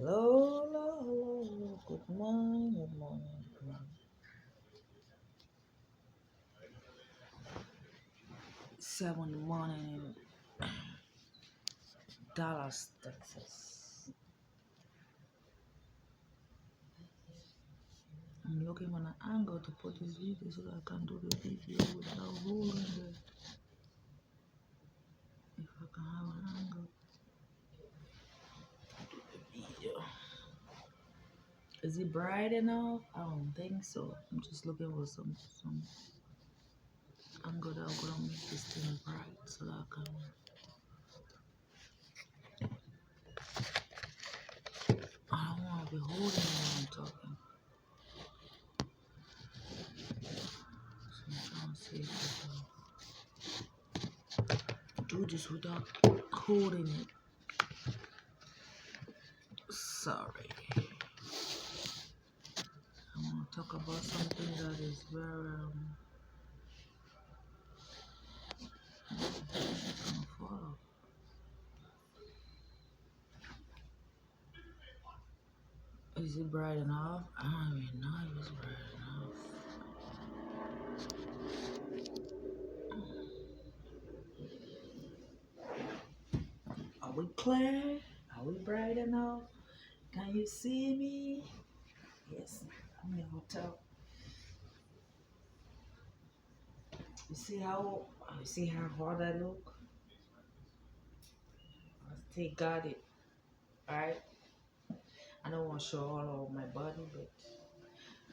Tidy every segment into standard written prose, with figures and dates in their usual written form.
Hello, hello, hello, hello. Good morning, good morning, good morning. 7 in the morning in Dallas, Texas. I'm looking for an angle to put this video so that I can do the video without holding it. If I can have an angle to do the video. Is it bright enough? I don't think so. I'm just looking for some angle that I'm gonna make this thing bright so that I can. I don't want to be holding it when I'm talking. So I'm trying to see if I can do this without holding it. Sorry. I want to talk about something that is very follow. Is it bright enough? I don't even know if it's bright enough. Are we clear? Are we bright enough? Can you see me? Yes, I'm in a hotel. You see how hard I look? I still got it, right? I don't want to show all of my body, but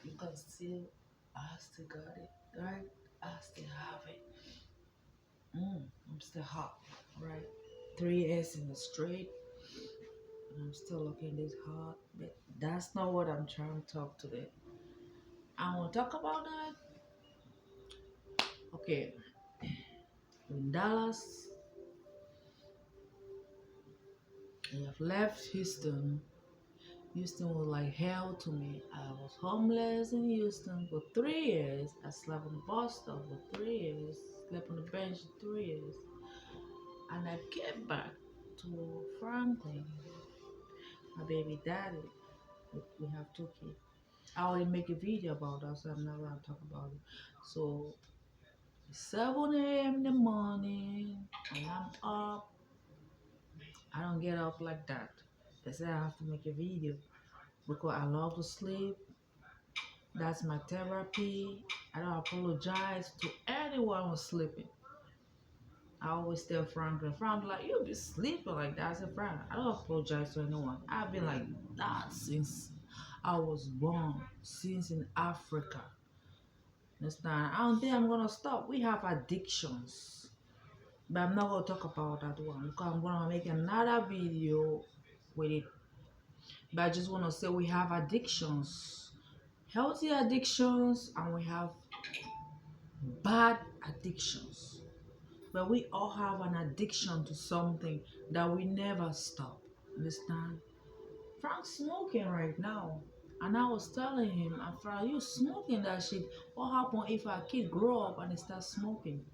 you can still, I still got it, right? I still have it. I'm still hot, right? 3 years in the straight, and I'm still looking this hot, but that's not what I'm trying to talk today. I want to talk about that. Okay, in Dallas, I have left Houston. Houston was like hell to me. I was homeless in Houston for 3 years. I slept on the bus stop for 3 years, slept on the bench for 3 years, and I came back to Franklin. My baby daddy, we have 2 kids. I already make a video about that, so I'm not gonna talk about it. So it's 7 a.m. in the morning, and I'm up. I don't get up like that. They say I have to make a video because I love to sleep. That's my therapy. I don't apologize to anyone who's sleeping. I always tell Frank, like, you be sleeping like that. I said, Frank, I don't apologize to anyone. I've been like that since I was born, since in Africa. Understand? I don't think I'm gonna stop. We have addictions, but I'm not gonna talk about that one because I'm gonna make another video with it. But I just wanna say we have addictions, healthy addictions, and we have bad addictions. But we all have an addiction to something that we never stop. Understand? Frank's smoking right now. And I was telling him, Frank, you smoking that shit. What happen if a kid grow up and he starts smoking?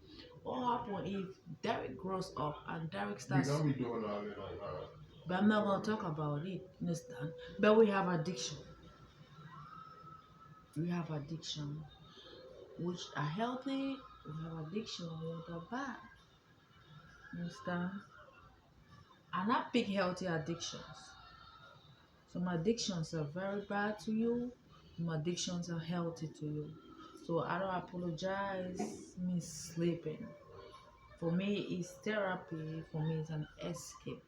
What happen if Derek grows up and Derek starts smoking? Doing all that like that. But I'm not gonna talk about it, understand? But we have addiction. We have addiction which are healthy, we have addiction which are bad. Understand? And I pick healthy addictions. Some addictions are very bad to you, some addictions are healthy to you. So I don't apologize me sleeping. For me, it's therapy. For me, it's an escape.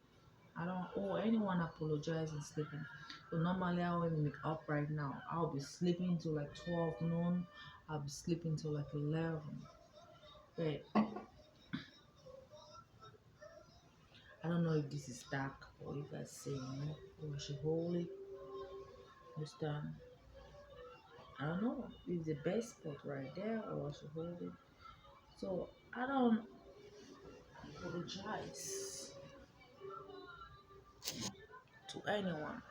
I don't owe anyone apologizing sleeping. So normally I will make up right now. I'll be sleeping till like 12 noon. I'll be sleeping till like 11. But I don't know if this is dark or if I say no or I should hold it. Understand? I don't know. It's the best spot right there or I should hold it. So I don't apologize to anyone.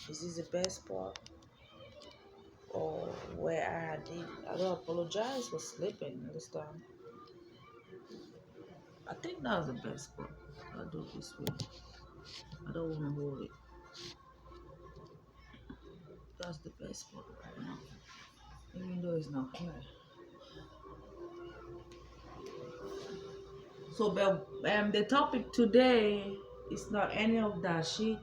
Is this the best spot or where I did? I don't apologize for sleeping. Understand? I think that's the best spot. I'll do it this way. I don't want to hold it. That's the best part right now. Even though it's not clear. So, but the topic today is not any of that shit.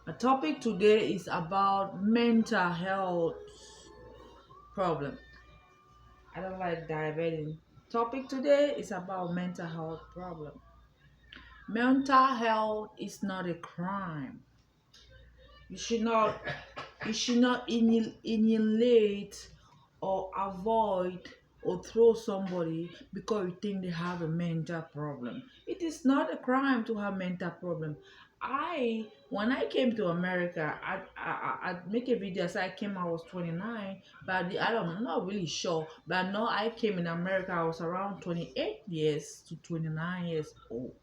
The topic today is about mental health problem. I don't like diverting. Topic today is about mental health problem. Mental health is not a crime. You should not annihilate or avoid or throw somebody because you think they have a mental problem. It is not a crime to have mental problem. When I came to America, I make a video. So I came, I was 29, but I'm not really sure. But I know I came in America, I was around 28 years to 29 years old.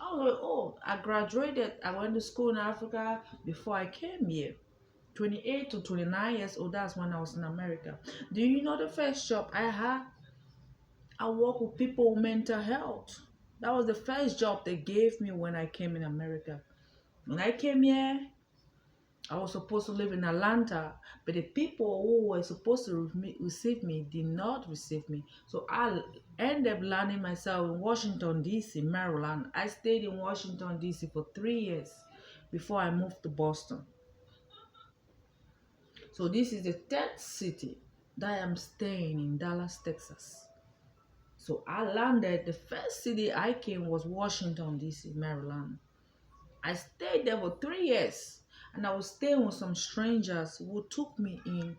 I was like, oh, I graduated. I went to school in Africa before I came here. 28 to 29 years old, that's when I was in America. Do you know the first job I had? I work with people with mental health. That was the first job they gave me when I came in America. When I came here, I was supposed to live in Atlanta, but the people who were supposed to receive me did not receive me. So I ended up landing myself in Washington, D.C., Maryland. I stayed in Washington, D.C. for 3 years before I moved to Boston. So this is the third city that I am staying in, Dallas, Texas. So I landed, the first city I came was Washington, D.C., Maryland. I stayed there for 3 years, and I was staying with some strangers who took me in.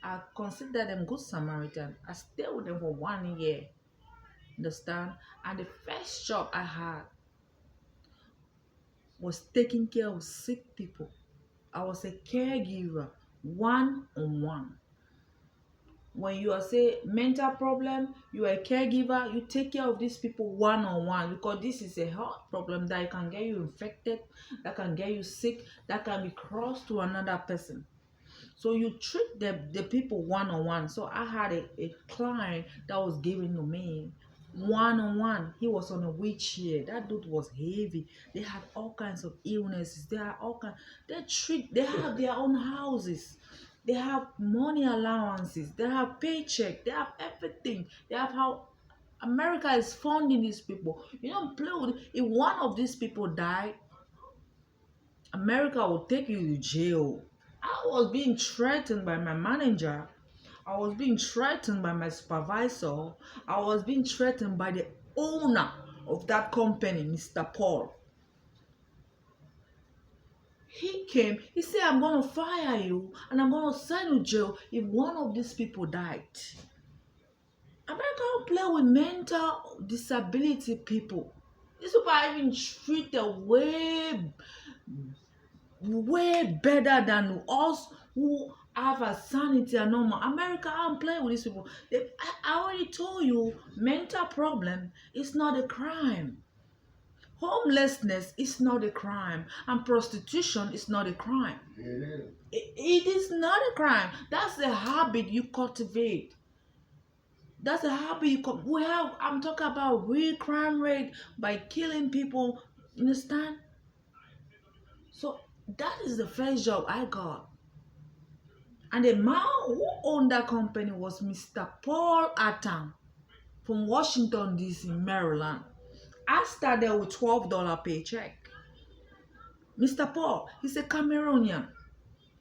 I consider them good Samaritan. I stayed with them for 1 year, understand? And the first job I had was taking care of sick people. I was a caregiver, one-on-one. When you are say mental problem, you are a caregiver, you take care of these people one-on-one, because this is a health problem that can get you infected, that can get you sick, that can be crossed to another person. So you treat the people one-on-one. So I had a client that was giving to me one-on-one. He was on a wheelchair. That dude was heavy. They had all kinds of illnesses. They have all kinds. They have their own houses. They have money allowances. They have paycheck. They have everything. They have how America is funding these people. You don't play with it. If one of these people died, America will take you to jail. I was being threatened by my manager. I was being threatened by my supervisor. I was being threatened by the owner of that company, Mr. Paul. He came, he said, I'm going to fire you and I'm going to send you to jail if one of these people died. America don't play with mental disability people. These people are even treated way better than us who have a sanity and normal. America, I don't play with these people. I already told you, mental problem is not a crime. Homelessness is not a crime, and prostitution is not a crime. It is not a crime. That's a habit you cultivate. That's a habit we have. I'm talking about real crime rate by killing people. You understand? So that is the first job I got. And the man who owned that company was Mr. Paul Atam from Washington, D.C., Maryland. I started with $12 paycheck. Mr. Paul, he's a Cameroonian.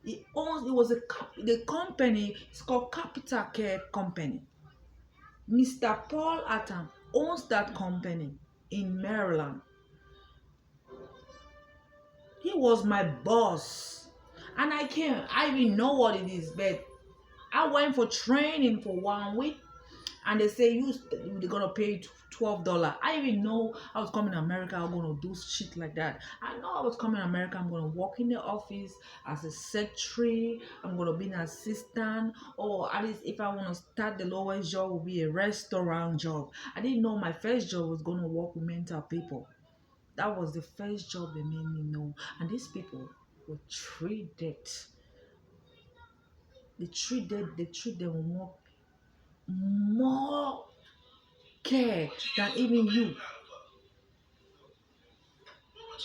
The company is called Capital Care Company. Mr. Paul Atam owns that company in Maryland. He was my boss. And I even know what it is, but I went for training for 1 week, and they say they're gonna pay $12. I even know I was coming to America, I'm gonna do shit like that. I know I was coming to America, I'm gonna work in the office as a secretary, I'm gonna be an assistant, or at least if I wanna start, the lowest job will be a restaurant job. I didn't know my first job was gonna work with mental people. That was the first job they made me know. And these people were treated. They treat them more care than even you.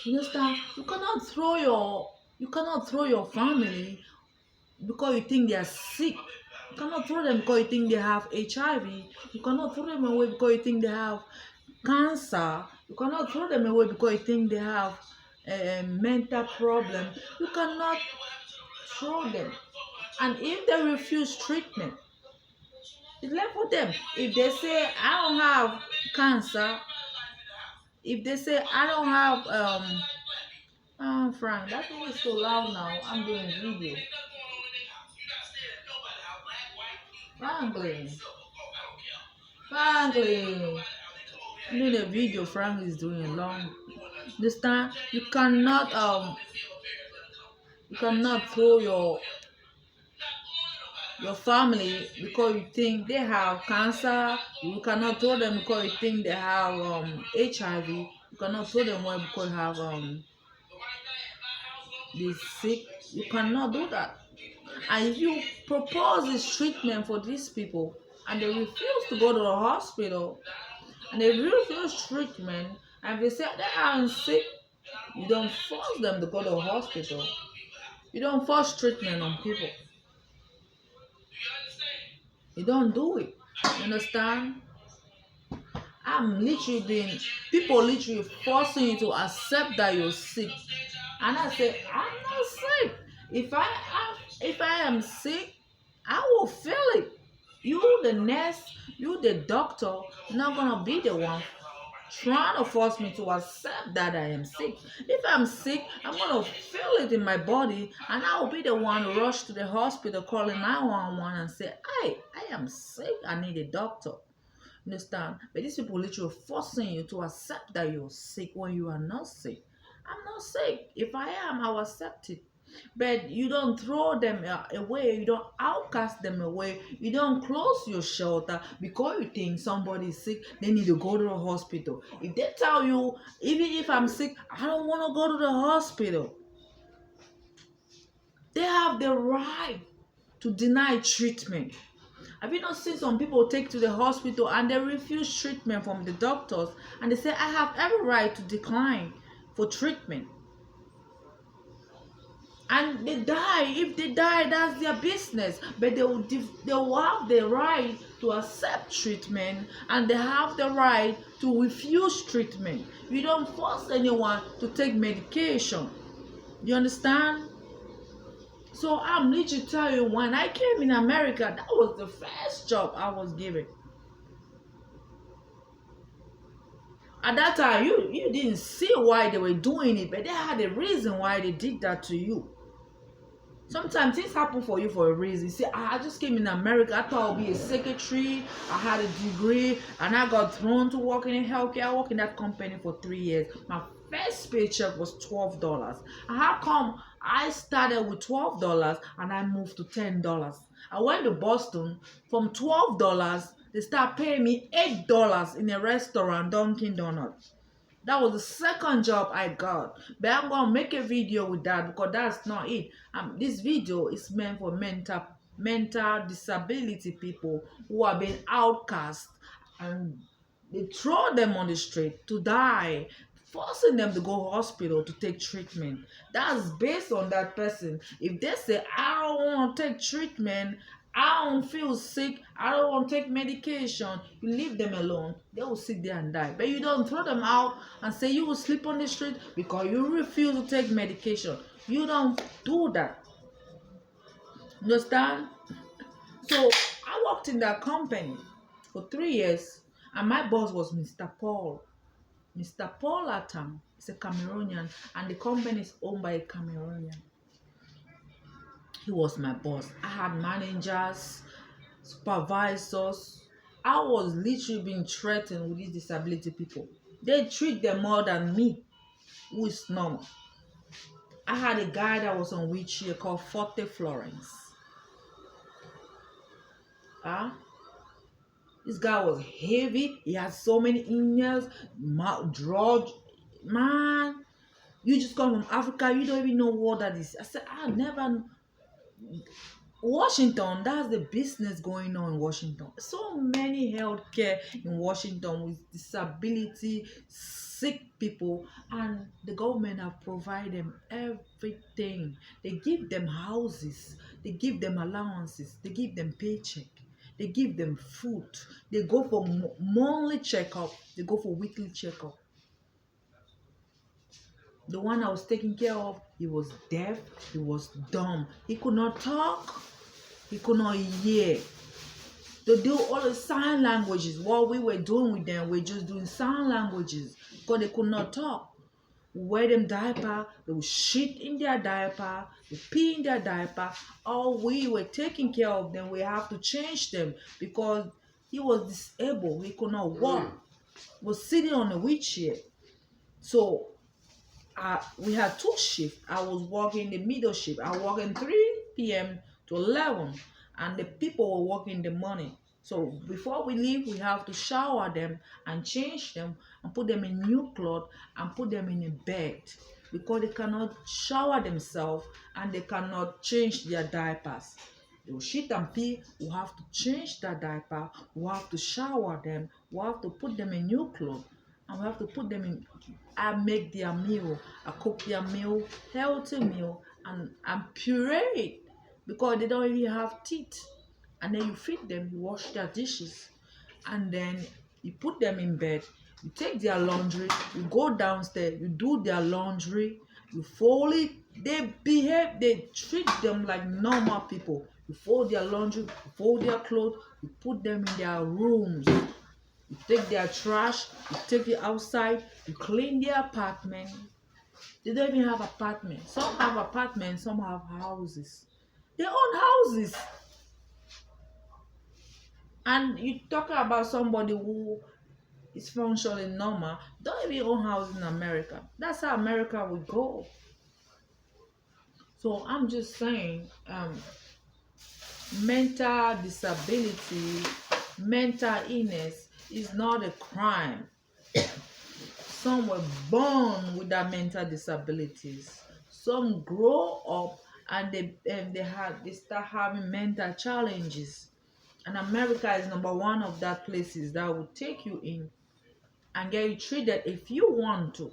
You understand? You cannot throw your family because you think they are sick. You cannot throw them because you think they have HIV. You cannot throw them away because you think they have cancer. You cannot throw them away because you think they have a mental problem. You cannot throw them. And if they refuse treatment, it's left for them. If they say I don't have cancer, if they say I don't have Frank, that thing is so loud now. I'm doing video. Franklin. Franklin. I'm doing a video. Frank is doing long. Understand? You cannot throw your family because you think they have cancer. You cannot throw them because you think they have HIV. You cannot throw them away because you have they sick. You cannot do that. And if you propose this treatment for these people and they refuse to go to the hospital and they refuse treatment and they say they are sick, you don't force them to go to the hospital. You don't force treatment on people. You don't do it. You understand? People literally forcing you to accept that you're sick. And I say, I'm not sick. If I am sick, I will feel it. You, the nurse, you, the doctor, not gonna be the one trying to force me to accept that I am sick. If I'm sick, I'm gonna feel it in my body, and I will be the one to rush to the hospital, calling 911 and say, I am sick. I need a doctor. Understand? But these people literally forcing you to accept that you're sick when you are not sick. I'm not sick. If I am, I'll accept it. But you don't throw them away. You don't outcast them away. You don't close your shelter because you think somebody is sick. They need to go to the hospital. If they tell you, even if I'm sick, I don't want to go to the hospital. They have the right to deny treatment. Have you not seen some people take to the hospital and they refuse treatment from the doctors and they say, I have every right to decline for treatment? And they die. If they die, that's their business. But they will have the right to accept treatment and they have the right to refuse treatment. You don't force anyone to take medication. You understand? So I'm literally telling you, when I came in America, that was the first job I was given. At that time, you didn't see why they were doing it, but they had a reason why they did that to you. Sometimes things happen for you for a reason. See, I just came in America. I thought I would be a secretary. I had a degree, and I got thrown to work in healthcare. I worked in that company for 3 years. My first paycheck was $12. How come I started with $12 and I moved to $10? I went to Boston. From $12, they start paying me $8 in a restaurant, Dunkin' Donuts. That was the second job I got. But I'm going to make a video with that because that's not it. This video is meant for mental disability people who have been outcast and they throw them on the street to die, forcing them to go to hospital to take treatment. That's based on that person. If they say, I don't want to take treatment, I don't feel sick, I don't want to take medication, you leave them alone. They will sit there and die. But you don't throw them out and say you will sleep on the street because you refuse to take medication. You don't do that. Understand? So I worked in that company for 3 years and my boss was Mr. Paul. Mr. Paul Atam is a Cameroonian and the company is owned by a Cameroonian. He was my boss. I had managers, supervisors. I was literally being threatened with these disability people. They treat them more than me, who is normal. I had a guy that was on wheelchair called Forte Florence. This guy was heavy. He had so many emails, drug. Man, you just come from Africa. You don't even know what that is. I said, I never. Washington, that's the business going on in Washington. So many healthcare in Washington with disability, sick people, and the government have provided them everything. They give them houses, they give them allowances, they give them paycheck, they give them food, they go for monthly checkup, they go for weekly checkup. The one I was taking care of, he was deaf, he was dumb, he could not talk, he could not hear. They do all the sign languages. What we were doing with them, we're just doing sign languages because they could not talk. We wear them diaper, they would shit in their diaper, they pee in their diaper. All we were taking care of them, we have to change them because he was disabled, he could not walk, was sitting on a wheelchair. So we had two shifts. I was working the middle shift. I was working 3 p.m. to 11, and the people were working the morning. So before we leave, we have to shower them and change them and put them in new clothes and put them in a bed because they cannot shower themselves and they cannot change their diapers. They will shit and pee. We have to change their diaper. We have to shower them. We have to put them in new clothes. And we have to put them in. I make their meal. I cook their meal, healthy meal, and puree it because they don't even have teeth. And then you feed them, you wash their dishes, and then you put them in bed. You take their laundry, you go downstairs, you do their laundry, you fold it. They behave, they treat them like normal people. You fold their laundry, you fold their clothes, you put them in their rooms. You take their trash, you take it outside, you clean their apartment. They don't even have apartments. Some have apartments, some have houses. They own houses. And you talking about somebody who is functionally normal, don't even own houses in America. That's how America would go. So I'm just saying, mental disability, mental illness is not a crime. Some were born with that mental disabilities. Some grow up and they start having mental challenges. And America is number one of that places that will take you in and get you treated if you want to.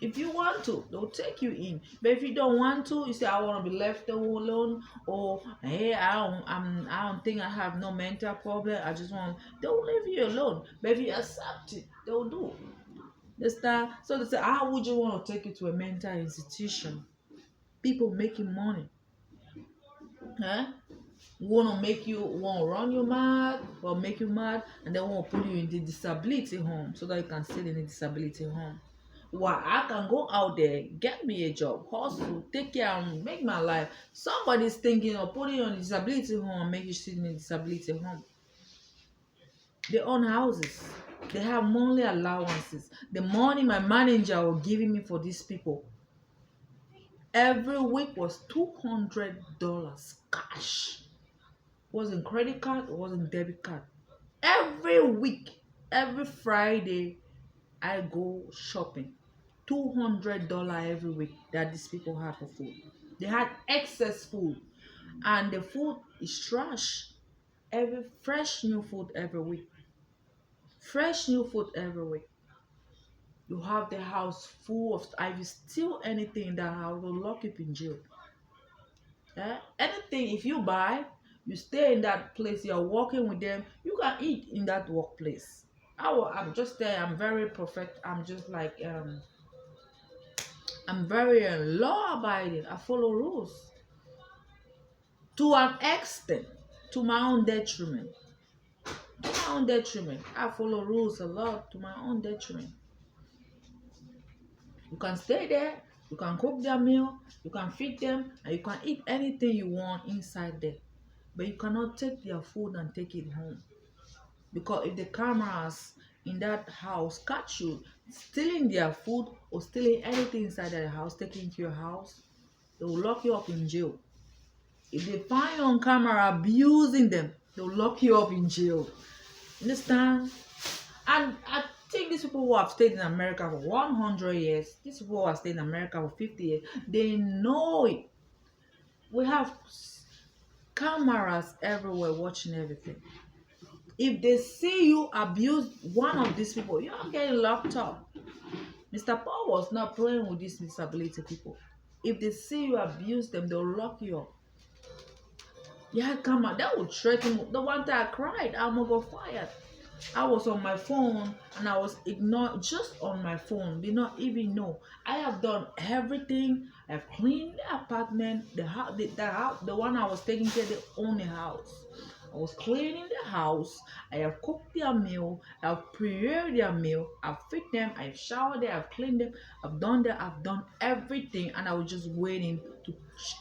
If you want to, they'll take you in. But if you don't want to, you say I want to be left alone, or hey, I don't think I have no mental problem. I just want. They'll leave you alone. But if you accept it, they'll do. So they say, how would you want to take it to a mental institution? People making money, huh? Want to run you mad or make you mad, and they want to put you in the disability home so that you can stay in the disability home. Well, I can go out there, get me a job, hustle, take care and make my life. Somebody's thinking of putting you on a disability home and make you sit in a disability home. They own houses. They have monthly allowances. The money my manager was giving me for these people every week was $200 cash. It wasn't credit card, it wasn't debit card. Every week, every Friday, I go shopping. $200 every week that these people have for food. They had excess food, and the food is trash. Every fresh new food every week. Fresh new food every week. You have the house full of. If you steal anything in that house, they'll lock you up in jail. Anything if you buy, you stay in that place. You're working with them. You can eat in that workplace. I'm just there. I'm very perfect. I'm just like I'm very law abiding. I follow rules to an extent, to my own detriment. To my own detriment. I follow rules a lot to my own detriment. You can stay there, you can cook their meal, you can feed them, and you can eat anything you want inside there. But you cannot take their food and take it home. Because if the cameras in that house catch you stealing their food or stealing anything inside their house, taking to your house, they will lock you up in jail. If they find you on camera abusing them, they'll lock you up in jail. Understand? And I think these people who have stayed in America for 100 years, these people who have stayed in America for 50 years, they know it. We have cameras everywhere watching everything. If they see you abuse one of these people, you're getting locked up. Mr. Paul was not playing with these disability people. If they see you abuse them, they'll lock you up. Yeah, come on. That would threaten me. The one time I cried, I'm overfired. I was on my phone and I was ignored, just on my phone. Did not even know. I have done everything. I've cleaned the apartment, the house, the house, the one I was taking care of, the only house. I was cleaning the house. I have cooked their meal. I've prepared their meal. I've fed them. I've showered them. I've cleaned them. I've done that. I've done everything, and I was just waiting to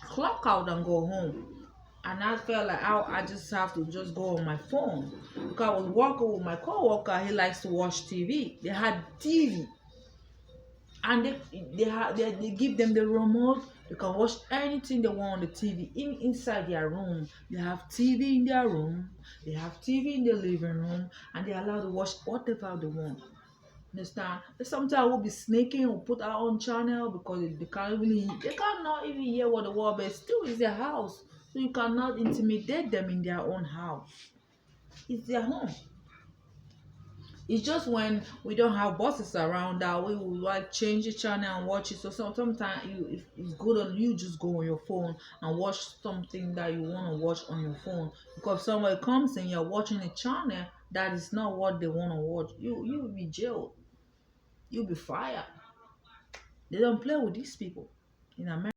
clock out and go home. And I felt like I just have to just go on my phone because I was working with my coworker. He likes to watch TV. They had TV, and they give them the remote. They can watch anything they want on the TV inside their room. They have TV in their room. They have TV in the living room, and they're allowed to watch whatever they want. Understand? Sometimes we'll be sneaking, we'll put our own channel because they cannot even hear what the word, but still is their house. So you cannot intimidate them in their own house. It's their home. It's just when we don't have bosses around that we will like change the channel and watch it. So sometimes if it's good on you, just go on your phone and watch something that you want to watch on your phone. Because if somebody comes and you're watching a channel that is not what they want to watch, you'll be jailed. You'll be fired. They don't play with these people in America.